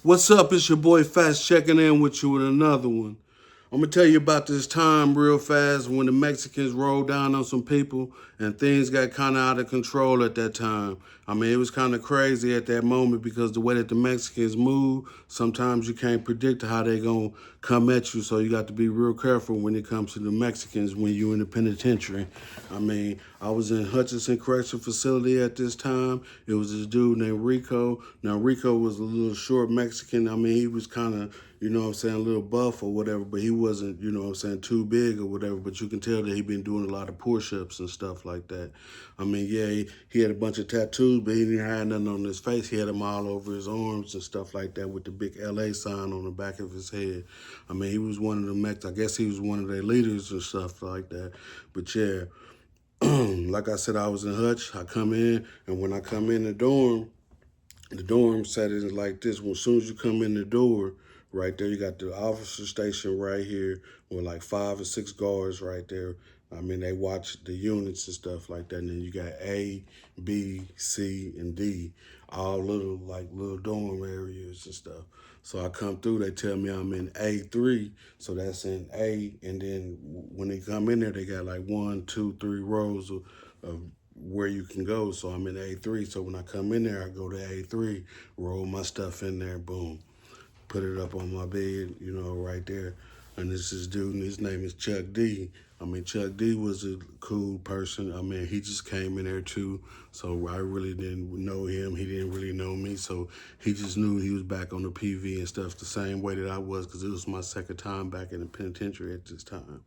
What's up? It's your boy Fast checking in with you with another one. I'm gonna tell you about this time real fast when the Mexicans rolled down on some people and things got kind of out of control at that time. I mean, it was kind of crazy at that moment because the way that the Mexicans move, sometimes you can't predict how they gonna come at you. So you got to be real careful when it comes to the Mexicans when you're in the penitentiary. I mean, I was in Hutchinson Correctional Facility at this time. It was this dude named Rico. Now, Rico was a little short Mexican. I mean, he was kind of, you know what I'm saying, a little buff or whatever, but he wasn't, you know what I'm saying, too big or whatever. But you can tell that he'd been doing a lot of push-ups and stuff like that. I mean, yeah, he had a bunch of tattoos, but he didn't have nothing on his face. He had them all over his arms and stuff like that with the big LA sign on the back of his head. I mean, he was one of the Mex. I guess he was one of their leaders and stuff like that. But yeah, like I said, I was in Hutch. I come in, and when I come in the dorm setting is like this. Well, as soon as you come in the door, right there, you got the officer station right here with like 5 or 6 guards right there. I mean, they watch the units and stuff like that. And then you got A, B, C, and D, all little dorm areas and stuff. So I come through, they tell me I'm in A3, so that's in A. And then when they come in there, they got like 1, 2, 3 rows of where you can go. So I'm in A3. So when I come in there, I go to A3, roll my stuff in there, boom, put it up on my bed, you know, right there. And this dude, and his name is Chuck D. I mean, Chuck D was a cool person. I mean, he just came in there too. So I really didn't know him. He didn't really know me. So he just knew he was back on the PV and stuff the same way that I was, because it was my second time back in the penitentiary at this time.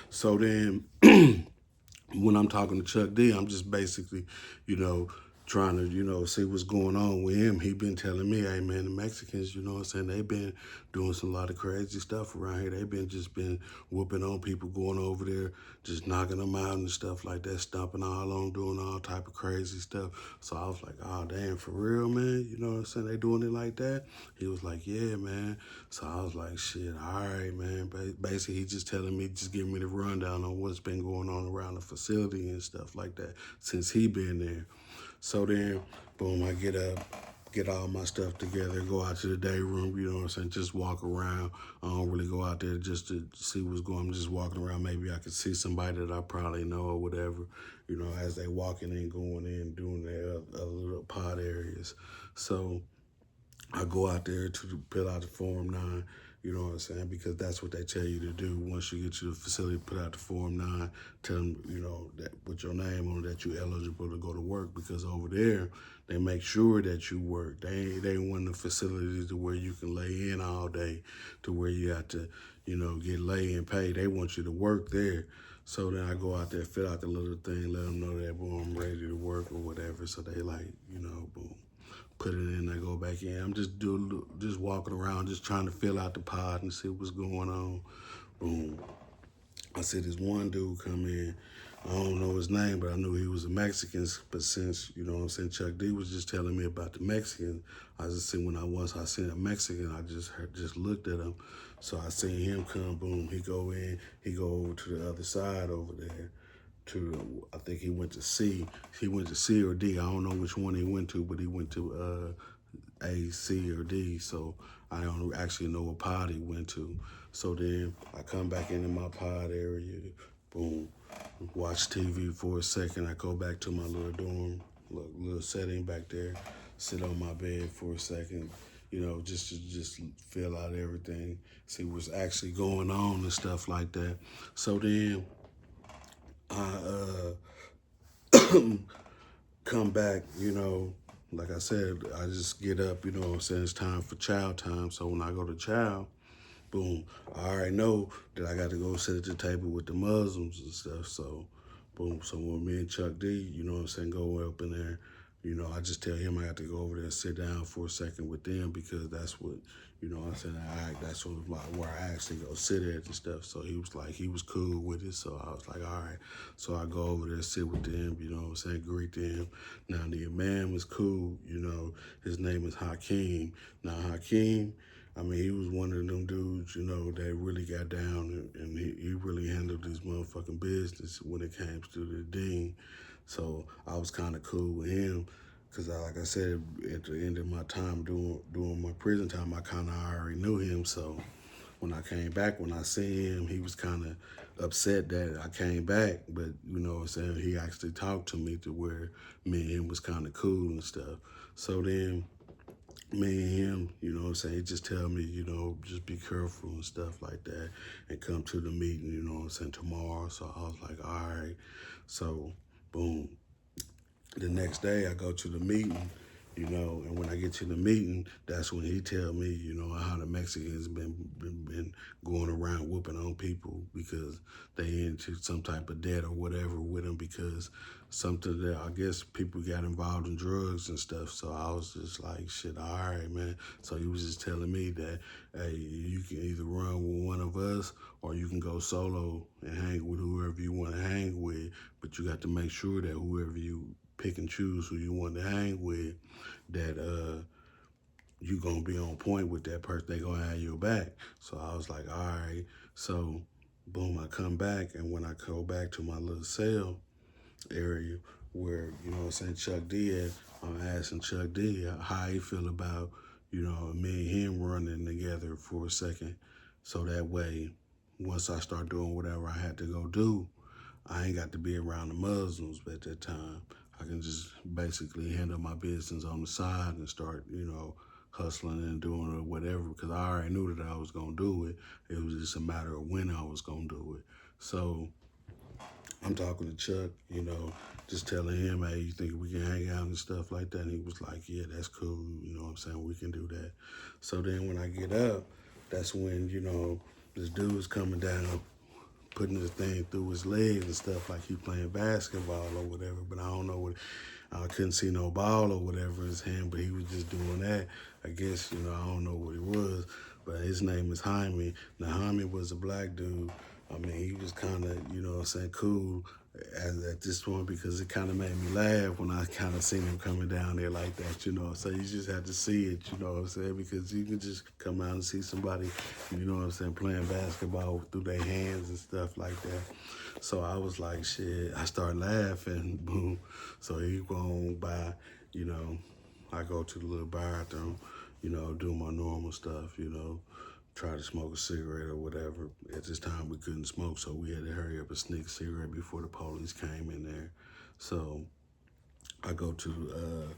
So then when I'm talking to Chuck D, I'm just basically, you know, trying to, you know, see what's going on with him. He been telling me, hey man, the Mexicans, you know what I'm saying, they been doing some lot of crazy stuff around here. They been whooping on people, going over there, just knocking them out and stuff like that, stomping all on, doing all type of crazy stuff. So I was like, oh damn, for real, man? You know what I'm saying? They doing it like that? He was like, yeah, man. So I was like, shit, all right, man. Basically, he just telling me, just giving me the rundown on what's been going on around the facility and stuff like that since he been there. So then, boom, I get up, get all my stuff together, go out to the day room, you know what I'm saying, just walk around. I don't really go out there just to see what's going on. I'm just walking around. Maybe I could see somebody that I probably know or whatever, you know, as they walking in, going in, doing their other little pod areas. So I go out there to fill out the Form 9, you know what I'm saying, because that's what they tell you to do. Once you get to the facility, put out the Form 9, tell them, you know, that with your name on it, that you're eligible to go to work, because over there, they make sure that you work. They ain't one of the facilities to where you can lay in all day, to where you have to, you know, get lay and pay. They want you to work there. So then I go out there, fill out the little thing, let them know that, boom, I'm ready to work or whatever. So they like, you know, boom, put it in, I go back in. I'm just walking around, just trying to fill out the pod and see what's going on. Boom. I see this one dude come in. I don't know his name, but I knew he was a Mexican. But since, you know what I'm saying, Chuck D was just telling me about the Mexican, I just seen I seen a Mexican, I just looked at him. So I seen him come, boom, he go in, he go over to the other side over there. I think he went to C. He went to C or D. I don't know which one he went to, but he went to A, C, or D. So I don't actually know what pod he went to. So then I come back into my pod area, boom, watch TV for a second. I go back to my little dorm, little setting back there, sit on my bed for a second, you know, just to just fill out everything, see what's actually going on and stuff like that. So then I come back, you know, like I said, I just get up, you know what I'm saying, it's time for chow time. So when I go to chow, boom, I already know that I got to go sit at the table with the Muslims and stuff. So, boom, so when me and Chuck D, you know what I'm saying, go up in there, you know, I just tell him I have to go over there and sit down for a second with them, because that's what, you know what I'm saying, that's where I actually go sit at and stuff. So he was like, he was cool with it. So I was like, all right. So I go over there, sit with them, you know what I'm saying, greet them. Now the imam was cool, you know, his name is Hakeem. Now Hakeem, I mean, he was one of them dudes, you know, that really got down, and he really handled his motherfucking business when it came to the dean. So I was kind of cool with him. Because like I said, at the end of my time doing my prison time, I kind of already knew him. So when I came back, when I seen him, he was kind of upset that I came back. But you know what I'm saying, he actually talked to me to where me and him was kind of cool and stuff. So then me and him, you know what I'm saying, he just tell me, you know, just be careful and stuff like that and come to the meeting, you know what I'm saying, tomorrow. So I was like, all right. So boom. The next day I go to the meeting, you know, and when I get to the meeting, that's when he tell me, you know, how the Mexicans been going around whooping on people because they into some type of debt or whatever with them because something that I guess people got involved in drugs and stuff. So I was just like, shit, all right, man. So he was just telling me that, hey, you can either run with one of us or you can go solo and hang with whoever you want to hang with, but you got to make sure that whoever you pick and choose who you want to hang with, that you gonna be on point with that person. They gonna have your back. So I was like, all right. So boom, I come back, and when I go back to my little cell area where, you know what I'm saying, Chuck D at, I'm asking Chuck D how he feel about, you know, me and him running together for a second. So that way, once I start doing whatever I had to go do, I ain't got to be around the Muslims at that time. I can just basically handle my business on the side and start, you know, hustling and doing whatever because I already knew that I was going to do it. It was just a matter of when I was going to do it. So I'm talking to Chuck, you know, just telling him, hey, you think we can hang out and stuff like that? And he was like, yeah, that's cool. You know what I'm saying? We can do that. So then when I get up, that's when, you know, this dude's coming down putting the thing through his legs and stuff like he playing basketball or whatever. But I don't know what, I couldn't see no ball or whatever in his hand, but he was just doing that. I guess, you know, I don't know what it was, but his name is Jaime. Now, Jaime was a black dude. I mean, he was kind of, you know what I'm saying, cool at this point because it kind of made me laugh when I kind of seen him coming down there like that, you know. So you just had to see it, you know what I'm saying, because you can just come out and see somebody, you know what I'm saying, playing basketball through their hands and stuff like that. So I was like, shit, I started laughing, boom. So he go on by, you know, I go to the little bathroom, you know, do my normal stuff, you know, try to smoke a cigarette or whatever. At this time, we couldn't smoke, so we had to hurry up and sneak a cigarette before the police came in there. So I go to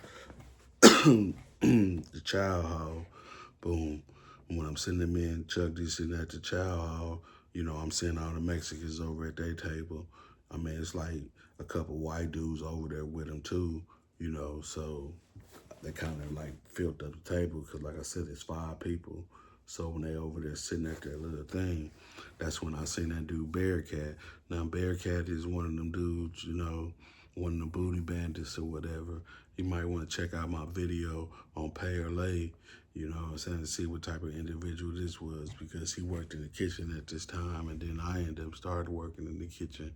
the child hall, boom. When I'm sitting there, me and Chuck D sitting at the child hall, you know, I'm seeing all the Mexicans over at their table. I mean, it's like a couple white dudes over there with them too, you know, so they kind of like filled up the table because, like I said, it's 5 people. So when they over there sitting at that little thing, that's when I seen that dude Bearcat. Now Bearcat is one of them dudes, you know, one of the booty bandits or whatever. You might want to check out my video on Pay or Lay, you know what I'm saying, to see what type of individual this was because he worked in the kitchen at this time and then I ended up started working in the kitchen.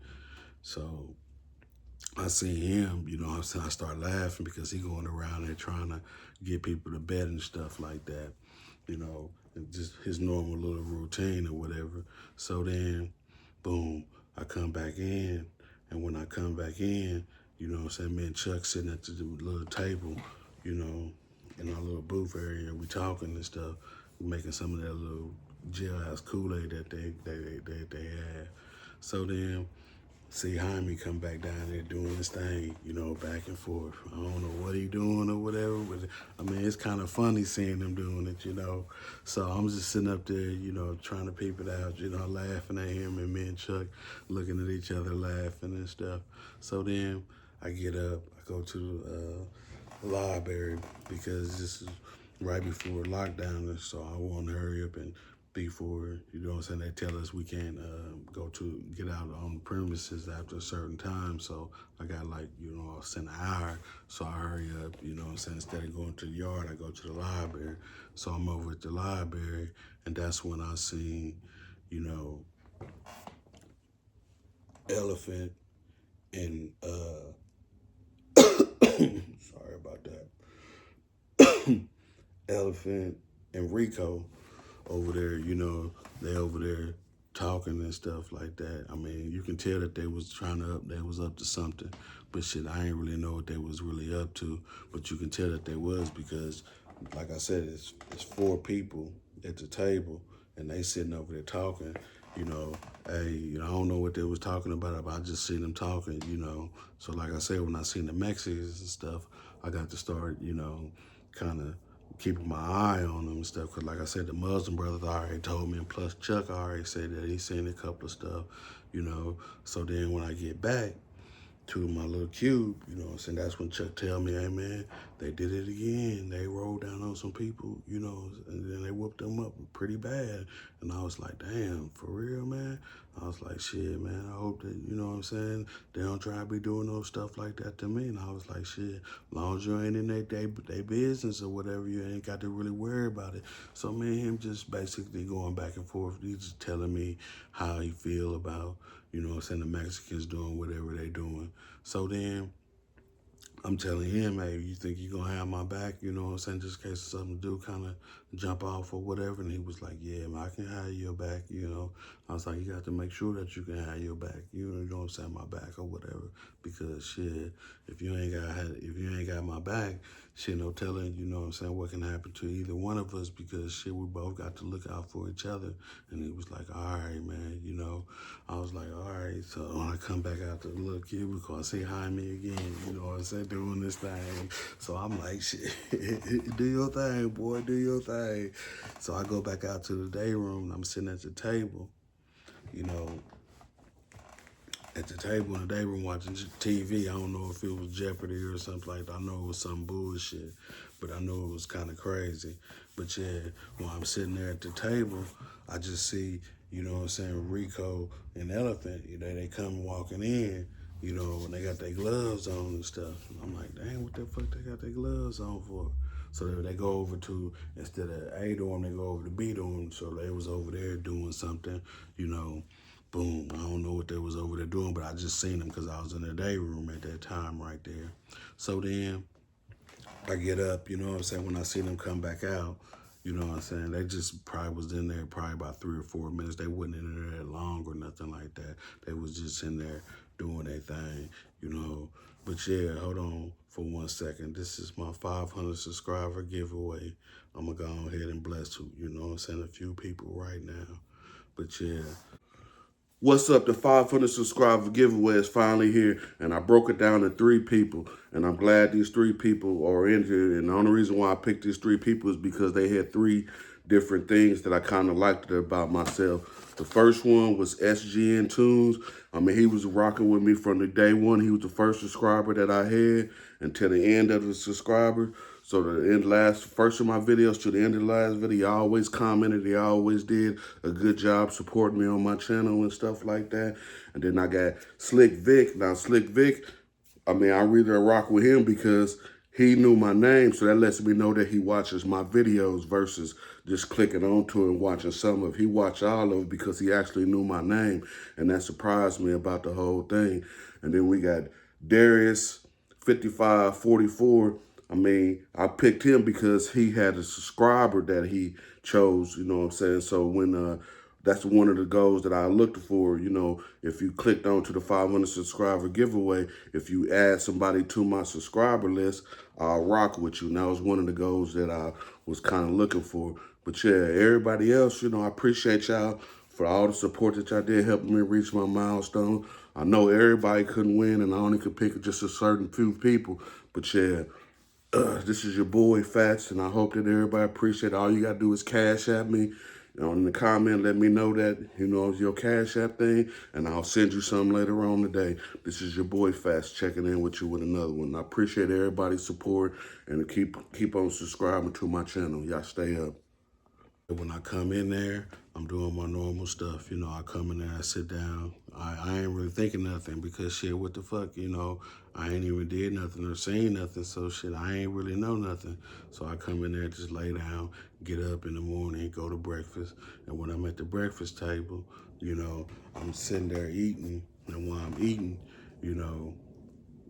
So I seen him, you know what I'm saying, I started laughing because he going around there trying to get people to bed and stuff like that, you know, and just his normal little routine or whatever. So then, boom, I come back in, and when I come back in, you know what I'm saying, me and Chuck sitting at the little table, you know, in our little booth area, we talking and stuff, making some of that little jailhouse Kool-Aid that they had. So then, see Jaime come back down there doing his thing, you know, back and forth. I don't know what he doing or whatever, but I mean, it's kind of funny seeing him doing it, you know. So I'm just sitting up there, you know, trying to peep it out, you know, laughing at him and me and Chuck looking at each other, laughing and stuff. So then I get up, I go to the library because this is right before lockdown, so I want to hurry up and before, you know what I'm saying, they tell us we can't get out on the premises after a certain time. So I got like, you know, an hour. So I hurry up, you know what I'm saying, instead of going to the yard, I go to the library. So I'm over at the library and that's when I seen, you know, Elephant and, sorry about that, Elephant and Rico over there, you know, they over there talking and stuff like that. I mean, you can tell that they was they was up to something. But shit, I ain't really know what they was really up to. But you can tell that they was because, like I said, it's four people at the table and they sitting over there talking. You know, hey, I don't know what they was talking about, but I just seen them talking. So like I said, when I seen the Mexicans and stuff, I got to start, kind of keeping my eye on them and stuff. Because like I said, the Muslim brothers already told me, and plus Chuck already said that he seen a couple of stuff, you know. So then when I get back to my little cube, and that's when Chuck tell me, hey man, they did it again. They rolled down on some people, and then they whooped them up pretty bad. And I was like, damn, for real, man? I was like, shit, man, I hope that, they don't try to be doing no stuff like that to me. And I was like, shit, as long as you ain't in their business or whatever, you ain't got to really worry about it. So me and him just basically going back and forth. He's just telling me how he feel about, the Mexicans doing whatever they doing. So then I'm telling him, hey, you think you're going to have my back, just in case of something to do, kind of jump off or whatever. And he was like, yeah, man, I can have your back, I was like, you got to make sure that you can have your back, my back or whatever. Because shit, if you ain't got my back, shit, no telling, what can happen to either one of us because shit, we both got to look out for each other. And he was like, all right, man, I was like, all right. So when I come back out to the little cubicle, I say hi me again, doing this thing. So I'm like, shit, do your thing, boy, do your thing. So I go back out to the day room and I'm sitting at the table, you know, at the table in the day room watching TV. I don't know if it was Jeopardy or something like that. I know it was some bullshit, but I know it was kind of crazy. But yeah, while I'm sitting there at the table, I just see, Rico and Elephant, they come walking in, and they got their gloves on and stuff. And I'm like, dang, what the fuck they got their gloves on for? So they go over to, instead of A dorm, they go over to B dorm. So they was over there doing something, boom. I don't know what they was over there doing, but I just seen them because I was in the day room at that time right there. So then I get up, when I see them come back out, they just probably was in there probably about 3 or 4 minutes. They wasn't in there that long or nothing like that. They was just in there doing their thing. But yeah, hold on for 1 second. This is my 500 subscriber giveaway. I'm going to go ahead and bless, a few people right now. But yeah. What's up? The 500 subscriber giveaway is finally here, and I broke it down to 3 people, and I'm glad these 3 people are in here. And the only reason why I picked these 3 people is because they had 3 different things that I kind of liked about myself. The first one was SGN Tunes. I mean, he was rocking with me from the day one. He was the first subscriber that I had until the end of the subscriber. So first of my videos to the end of the last video, he always commented. He always did a good job supporting me on my channel and stuff like that. And then I got Slick Vic. Now, Slick Vic, I mean, I really rock with him because he knew my name, so that lets me know that he watches my videos versus just clicking onto it and watching some of it. He watched all of it because he actually knew my name, and that surprised me about the whole thing. And then we got Darius 5544. I mean, I picked him because he had a subscriber that he chose, you know what I'm saying? So when that's one of the goals that I looked for, if you clicked onto the 500 subscriber giveaway, if you add somebody to my subscriber list, I'll rock with you. And that was one of the goals that I was kind of looking for. But yeah, everybody else, I appreciate y'all for all the support that y'all did helping me reach my milestone. I know everybody couldn't win and I only could pick just a certain few people. But yeah, this is your boy Fats, and I hope that everybody appreciate it. All you gotta do is cash at me. In the comment, let me know that, it's your cash app thing, and I'll send you some later on today. This is your boy Fats checking in with you with another one. I appreciate everybody's support, and keep on subscribing to my channel. Y'all stay up. When I come in there, I'm doing my normal stuff. I come in there, I sit down. I ain't really thinking nothing because shit, what the fuck, I ain't even did nothing or seen nothing. So shit, I ain't really know nothing. So I come in there, just lay down, get up in the morning, go to breakfast. And when I'm at the breakfast table, I'm sitting there eating. And while I'm eating, you know,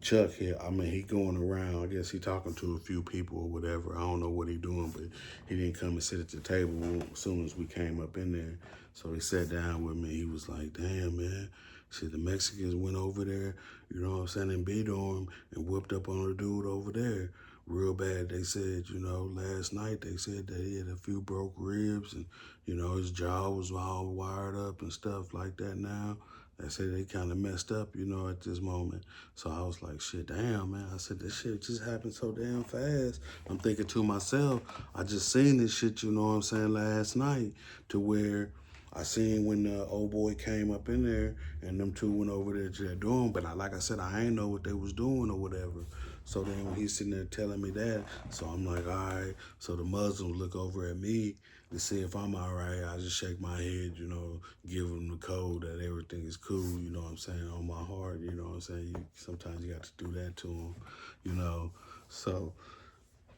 Chuck here, I mean, he going around. I guess he talking to a few people or whatever. I don't know what he doing, but he didn't come and sit at the table as soon as we came up in there. So he sat down with me. He was like, damn, man. See, the Mexicans went over there, you know what I'm saying, and beat on him and whooped up on the dude over there real bad. They said, you know, last night they said that he had a few broke ribs and, you know, his jaw was all wired up and stuff like that now. They said they kind of messed up, you know, at this moment. So I was like, shit, damn, man. I said, this shit just happened so damn fast. I'm thinking to myself, I just seen this shit, you know what I'm saying, last night to where I seen when the old boy came up in there and them two went over there to their dorm. But like I said, I ain't know what they was doing or whatever. So then when he's sitting there telling me that, so I'm like, all right. So the Muslims look over at me to see if I'm all right. I just shake my head, you know, give them the code that everything is cool, you know what I'm saying, on my heart, you know what I'm saying. Sometimes you got to do that to them, you know. So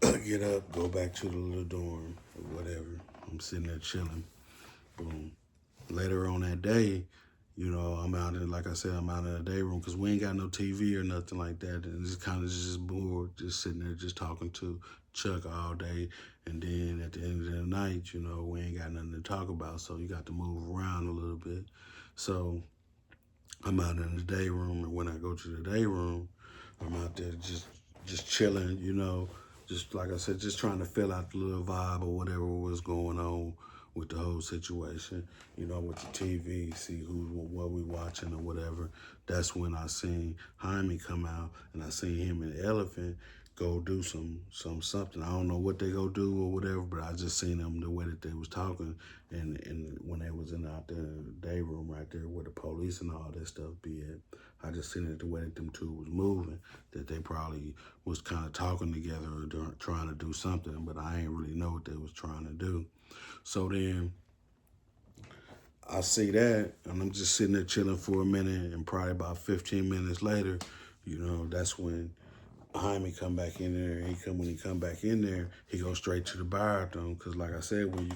get up, go back to the little dorm or whatever. I'm sitting there chilling. Boom. Later on that day, you know, I'm out in, like I said, I'm out in the day room because we ain't got no TV or nothing like that. And it's kind of just bored, just sitting there, just talking to Chuck all day. And then at the end of the night, you know, we ain't got nothing to talk about. So you got to move around a little bit. So I'm out in the day room. And when I go to the day room, I'm out there just chilling, you know, just like I said, just trying to fill out the little vibe or whatever was going on with the whole situation, you know, with the TV, see what we watching or whatever. That's when I seen Jaime come out and I seen him and Elephant go do something. I don't know what they go do or whatever, but I just seen them the way that they was talking and when they was out there in the day room right there where the police and all that stuff be at. I just seen it the way that them two was moving, that they probably was kind of talking together or trying to do something, but I ain't really know what they was trying to do. So then I see that, and I'm just sitting there chilling for a minute, and probably about 15 minutes later, you know, that's when Jaime come back in there. When he come back in there, he goes straight to the bathroom. Cause like I said, when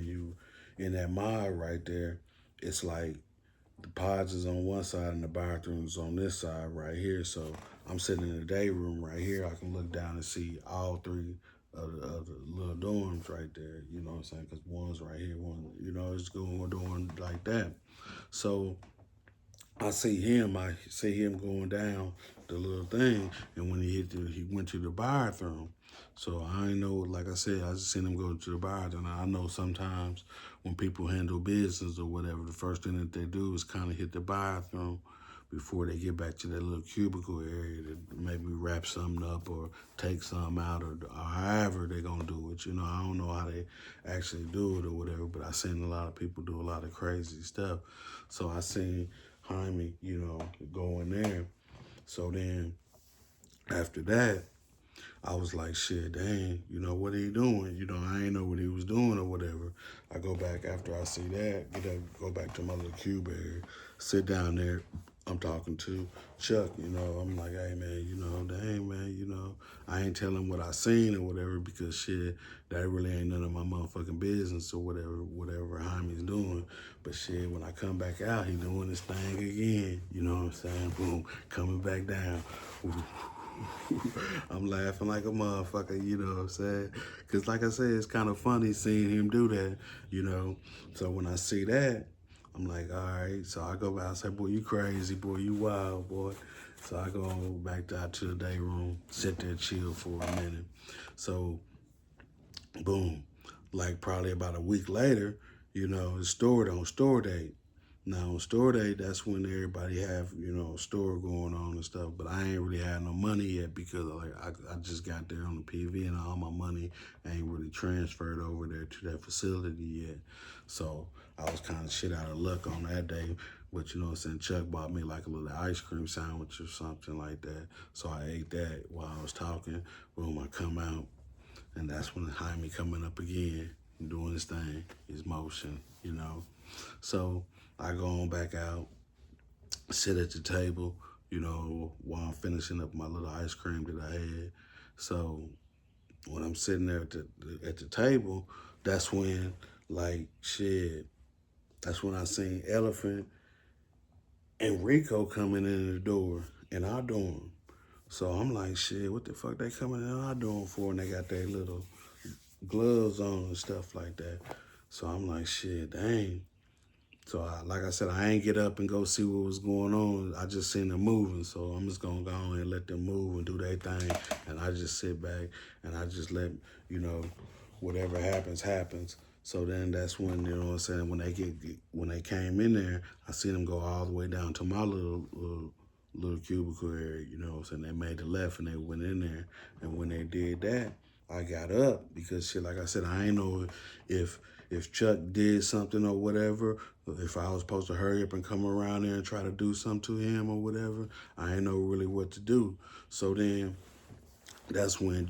you in that mod right there, it's like the pods is on one side and the bathroom is on this side right here. So I'm sitting in the day room right here. I can look down and see all three of the little dorms right there. You know what I'm saying? Because one's right here, one, you know, it's going like that. So I see him going down the little thing, and when he went to the bathroom. So I ain't know, like I said, I just seen him go to the bathroom. I know sometimes when people handle business or whatever, the first thing that they do is kind of hit the bathroom before they get back to their little cubicle area to maybe wrap something up or take something out or however they're going to do it. You know, I don't know how they actually do it or whatever, but I seen a lot of people do a lot of crazy stuff. So I seen Jaime, you know, go in there. So then after that, I was like, shit, dang, you know, what are you doing? You know, I ain't know what he was doing or whatever. I go back after I see that, get up, go back to my little cube area, sit down there. I'm talking to Chuck, you know, I'm like, hey, man, you know, dang, man, you know, I ain't telling what I seen or whatever because shit, that really ain't none of my motherfucking business or whatever Jaime's doing. But shit, when I come back out, he doing his thing again, you know what I'm saying? Boom, coming back down. I'm laughing like a motherfucker, you know what I'm saying? Because like I said, it's kind of funny seeing him do that, you know? So when I see that, I'm like, all right. So I go back and say, boy, you crazy, boy, you wild, boy. So I go back out to the day room, sit there, chill for a minute. So, boom, like probably about a week later, you know, it's stored on store date. Now on store day, that's when everybody have, you know, store going on and stuff. But I ain't really had no money yet because like I just got there on the PV and all my money ain't really transferred over there to that facility yet. So I was kind of shit out of luck on that day. But you know what I'm saying, Chuck bought me like a little ice cream sandwich or something like that. So I ate that while I was talking. Boom, I come out. And that's when Jaime coming up again, doing his thing, his motion, you know. So I go on back out, sit at the table, you know, while I'm finishing up my little ice cream that I had. So when I'm sitting there at the table, that's when, like, shit, that's when I seen Elephant and Rico coming in the door. in our dorm. So I'm like, shit, what the fuck they coming in our dorm for? And they got their little gloves on and stuff like that. So I'm like, shit, dang. So like I said, I ain't get up and go see what was going on. I just seen them moving. So I'm just gonna go on and let them move and do their thing. And I just sit back and I just let, whatever happens, happens. So then that's when, what I'm saying, when they came in there, I seen them go all the way down to my little cubicle area, what I'm saying? They made the left and they went in there. And when they did that, I got up because shit, like I said, I ain't know if Chuck did something or whatever, if I was supposed to hurry up and come around there and try to do something to him or whatever, I ain't know really what to do. So then that's when,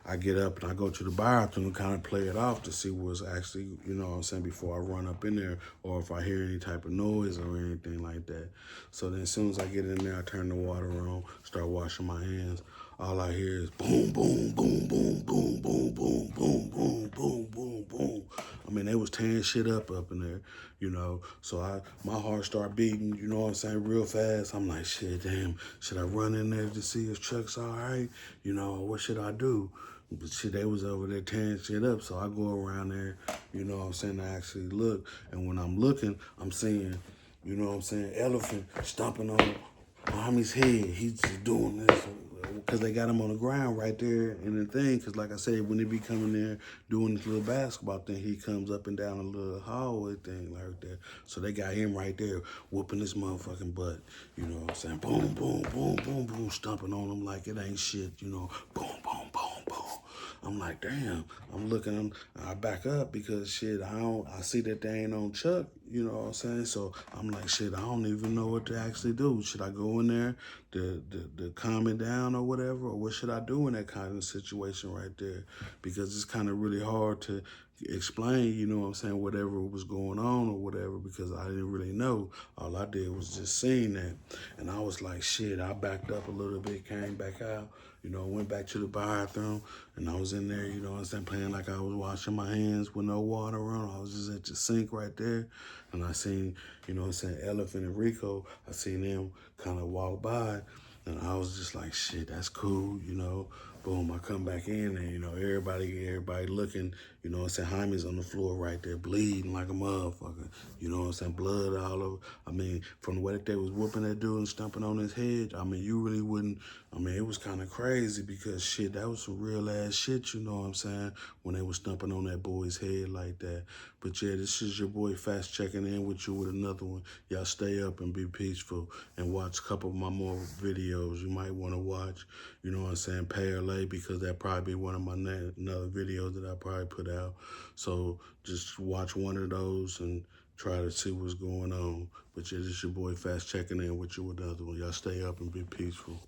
I get up and I go to the bathroom and kind of play it off to see what's actually, what I'm saying, before I run up in there or if I hear any type of noise or anything like that. So then as soon as I get in there, I turn the water on, start washing my hands. All I hear is boom, boom, boom, boom, boom, boom, boom, boom, boom, boom, boom, boom. I mean, they was tearing shit up in there, So my heart start beating, you know what I'm saying, real fast. I'm like, shit, damn, should I run in there to see if Chuck's all right? What should I do? But shit, they was over there tearing shit up. So I go around there, you know what I'm saying, to actually look. And when I'm looking, I'm seeing, elephant stomping on Mommy's head. He's just doing this because they got him on the ground right there in the thing. Because like I said, when they be coming there doing this little basketball thing, he comes up and down a little hallway thing like that. So they got him right there whooping his motherfucking butt. You know what I'm saying? Boom, boom, boom, boom, boom, stomping on him like it ain't shit. Boom, boom, boom, boom. I'm like, damn. I'm looking. I back up because shit. I see that they ain't on Chuck. You know what I'm saying? So I'm like, shit. I don't even know what to actually do. Should I go in there to calm it down or whatever, or what should I do in that kind of situation right there? Because it's kind of really hard to explain, you know what I'm saying, whatever was going on or whatever, because I didn't really know. All I did was just seeing that. And I was like, shit, I backed up a little bit, came back out, went back to the bathroom, and I was in there, you know what I'm saying, playing like I was washing my hands with no water on. I was just at the sink right there. And I seen, you know what I'm saying, Elephant and Rico, I seen them kind of walk by. And I was just like, shit, that's cool. Boom, I come back in and, everybody looking, you know what I'm saying, Jaime's on the floor right there bleeding like a motherfucker. You know what I'm saying, blood all over. I mean, from the way that they was whooping that dude and stomping on his head, I mean, you really wouldn't, it was kind of crazy because shit, that was some real ass shit, you know what I'm saying, when they was stomping on that boy's head like that. But yeah, this is your boy Fast checking in with you with another one. Y'all stay up and be peaceful and watch a couple of my more videos you might want to watch, you know what I'm saying, Parallel, because that probably be one of my another videos that I probably put out. So just watch one of those and try to see what's going on. But yeah, this is your boy Fast checking in with you with another one. Y'all stay up and be peaceful.